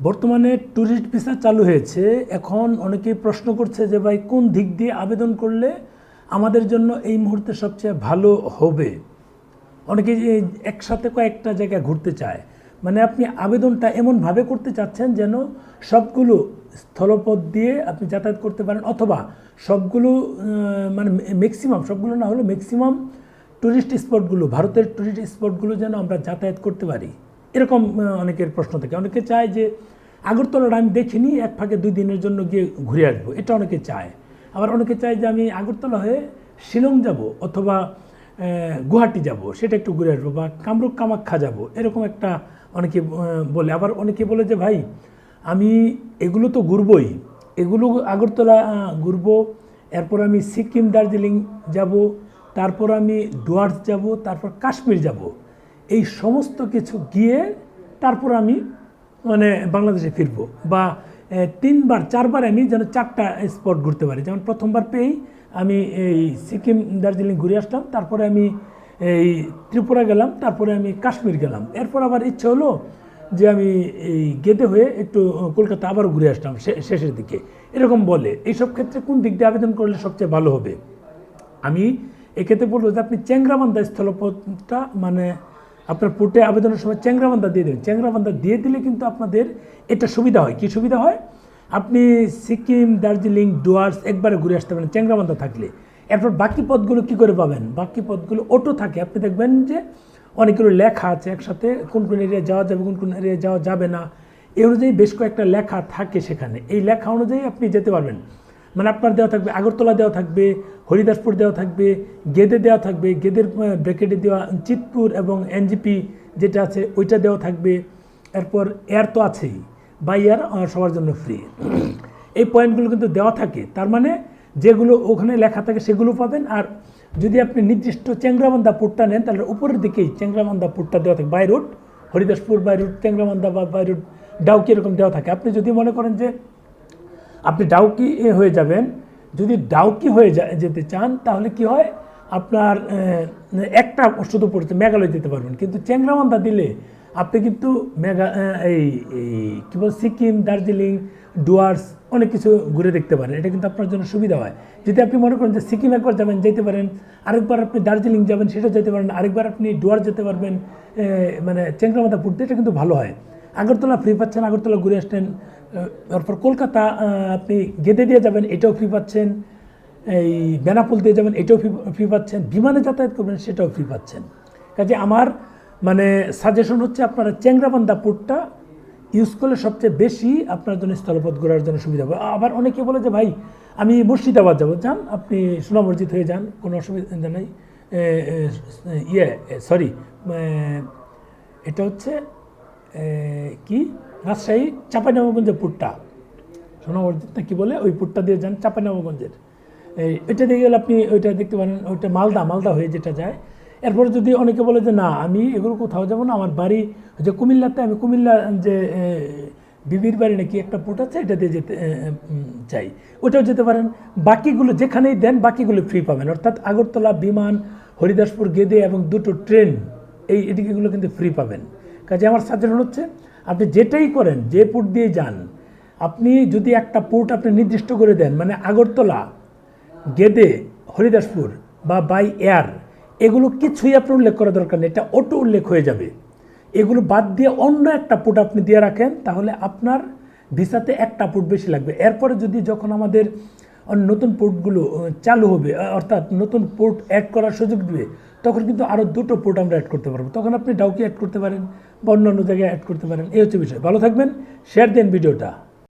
বর্তমানে tourist visa চালু হয়েছে। এখন অনেকেই প্রশ্ন করছে যে ভাই কোন দিক দিয়ে আবেদন করলে আমাদের জন্য এই মুহূর্তে সবচেয়ে ভালো হবে। অনেকেই একসাথে কয়েকটা জায়গায় ঘুরতে চায়, মানে আপনি আবেদনটা এমনভাবে করতে চাচ্ছেন যেন সবগুলো স্থলপথ দিয়ে আপনি যাতায়াত করতে পারেন, অথবা সবগুলো মানে ম্যাক্সিমাম, সবগুলো না হলেও ম্যাক্সিমাম ট্যুরিস্ট স্পটগুলো, ভারতের ট্যুরিস্ট স্পটগুলো যেন আমরা যাতায়াত করতে পারি, এরকম অনেকের প্রশ্ন থাকে। অনেকে চায় যে আগরতলাটা আমি দেখিনি, এক ফাঁকে 2 দিনের জন্য গিয়ে ঘুরে আসবো, এটা অনেকে চায়। আবার অনেকে চায় যে আমি আগরতলা হয়ে শিলং যাব অথবা গুয়াহাটি যাব, সেটা একটু ঘুরে আসবো, বা কামরূপ কামাখ্যা যাব, এরকম একটা অনেকে বলে। আবার অনেকে বলে যে ভাই আমি এগুলো তো ঘুরবই, এগুলো আগরতলা ঘুরবো, এরপর আমি সিকিম দার্জিলিং যাব, তারপর আমি ডুয়ার্স যাব, তারপর কাশ্মীর যাব, এই সমস্ত কিছু গিয়ে তারপর আমি মানে বাংলাদেশে ফিরবো, বা 3বার 4বার আমি যেন 4টা স্পট ঘুরতে পারি। যেমন প্রথমবার পেয়েই আমি এই সিকিম দার্জিলিং ঘুরে আসলাম, তারপরে আমি এই ত্রিপুরা গেলাম, তারপরে আমি কাশ্মীর গেলাম, এরপর আবার ইচ্ছে হলো যে আমি এই গেদে হয়ে একটু কলকাতা আবার ঘুরে আসলাম শেষের দিকে, এরকম বলে। এইসব ক্ষেত্রে কোন দিক দিয়ে আবেদন করলে সবচেয়ে ভালো হবে? আমি এক্ষেত্রে বলবো যে আপনি চ্যাংরাবান্ধা স্থলপথটা, মানে আপনার পোর্টে আবেদনের সময় চ্যাংরাবান্ধা দিয়ে দেবেন। চ্যাংরাবান্ধা দিয়ে দিলে কিন্তু আপনাদের এটা সুবিধা হয়। কি সুবিধা হয়? আপনি সিকিম দার্জিলিং ডুয়ার্স একবারে ঘুরে আসতে পারেন চ্যাংরাবান্ধা থাকলে। এরপর বাকি পথগুলো কি করে পাবেন? বাকি পথগুলো অটো থাকে, আপনি দেখবেন যে অনেকগুলো লেখা আছে একসাথে, কোন কোন এরিয়া যাওয়া যাবে, কোন কোন এরিয়া যাওয়া যাবে না, এই অনুযায়ী বেশ কয়েকটা লেখা থাকে সেখানে। এই লেখা অনুযায়ী আপনি যেতে পারবেন। মানে আপনার দেওয়া থাকবে আগরতলা দেওয়া থাকবে, হরিদাসপুর দেওয়া থাকবে, গেদে দেওয়া থাকবে, গেদের ব্র্যাকেটে দেওয়া চিতপুর এবং এনজিপি যেটা আছে ওইটা দেওয়া থাকবে। এরপর এয়ার তো আছেই, বাই এয়ার সবার জন্য ফ্রি, এই পয়েন্টগুলো কিন্তু দেওয়া থাকে। তার মানে যেগুলো ওখানে লেখা থাকে সেগুলো পাবেন। আর যদি আপনি নির্দিষ্ট চ্যাংরাবান্ধা পোর্টটা নেন তাহলে উপরের দিকেই চ্যাংরাবান্ধা পোর্টটা দেওয়া থাকে, by route Haridaspur, by route Changrabandha, বা বাই রুট ডাউকি, এরকম দেওয়া থাকে। আপনি যদি মনে করেন যে আপনি ডাউকি হয়ে যাবেন, যদি ডাউকি হয়ে যেতে চান তাহলে কি হয়, আপনার একটা শুধু পড়তে মেঘালয় যেতে পারবেন। কিন্তু চ্যাংরাবান্ধা দিলে আপনি কিন্তু এই কী বল সিকিম দার্জিলিং ডুয়ার্স অনেক কিছু ঘুরে দেখতে পারেন। এটা কিন্তু আপনার জন্য সুবিধা হয়। যদি আপনি মনে করেন যে সিকিম একবার যাবেন, যেতে পারেন, আরেকবার আপনি দার্জিলিং যাবেন, সেটা যেতে পারেন, আরেকবার আপনি ডুয়ার্স যেতে পারবেন, মানে চ্যাংরাবান্ধা পড়তে, এটা কিন্তু ভালো হয়। আগরতলা ফ্রি পাচ্ছেন, আগরতলা ঘুরে আসলেন। তারপর কলকাতা আপনি গেদে দিয়ে যাবেন, এটাও ফ্রি পাচ্ছেন। এই বেনাপোল দিয়ে যাবেন, এটাও ফ্রি পাচ্ছেন। বিমানে যাতায়াত করবেন, সেটাও ফ্রি পাচ্ছেন। কাজে আমার মানে সাজেশন হচ্ছে আপনারা চ্যাংরাবান্ধা পোর্টটা ইউজ করলে সবচেয়ে বেশি আপনার জন্য স্থলপথ ঘোরার জন্য সুবিধা হবে। আবার অনেকে বলে যে ভাই আমি মুর্শিদাবাদ যাবো, যান, আপনি সোনা মসজিদ হয়ে যান, কোনো অসুবিধা নেই। সরি, এটা হচ্ছে কি রাজশাহী চাঁপাইনবাবগঞ্জের পুটটা, সোনা মসজিদ না কি বলে, ওই পুটটা দিয়ে যান চাঁপাইনবাবগঞ্জের, এটা দিয়ে গেলে আপনি ওইটা দেখতে পারেন। ওইটা মালদা হয়ে যেটা যায়। এরপরে যদি অনেকে বলে যে না আমি এগুলো কোথাও যাবো না, আমার বাড়ি যে কুমিল্লাতে, আমি কুমিল্লা যে বিবির বাড়ি নাকি একটা পুট আছে, এটা দিয়ে যেতে চাই, ওটাও যেতে পারেন। বাকিগুলো যেখানেই দেন বাকিগুলো ফ্রি পাবেন, অর্থাৎ আগরতলা, বিমান, হরিদাসপুর, গেদে এবং 2টো ট্রেন, এদিকেগুলো কিন্তু ফ্রি পাবেন। কাজে আমার সাজেশন হচ্ছে আপনি যেটাই করেন, যে পোর্ট দিয়ে যান, আপনি যদি একটা পোর্ট আপনি নির্দিষ্ট করে দেন, মানে আগরতলা, গেদে, হরিদাসপুর বা বাই এয়ার, এগুলো কিছুই আপনার উল্লেখ করা দরকার নেই, এটা অটো উল্লেখ হয়ে যাবে। এগুলো বাদ দিয়ে অন্য একটা পোর্ট আপনি দিয়ে রাখেন, তাহলে আপনার ভিসাতে একটা পোর্ট বেশি লাগবে। এরপরে যদি যখন আমাদের নতুন পোর্টগুলো চালু হবে, অর্থাৎ নতুন পোর্ট অ্যাড করার সুযোগ দিবে, তখন কিন্তু আরও 2টো পোর্ট আমরা অ্যাড করতে পারবো। তখন আপনি ডাউকি অ্যাড করতে পারেন বা অন্যান্য জায়গায় অ্যাড করতে পারেন। এই হচ্ছে বিষয়। ভালো থাকবেন, শেয়ার দেন ভিডিওটা।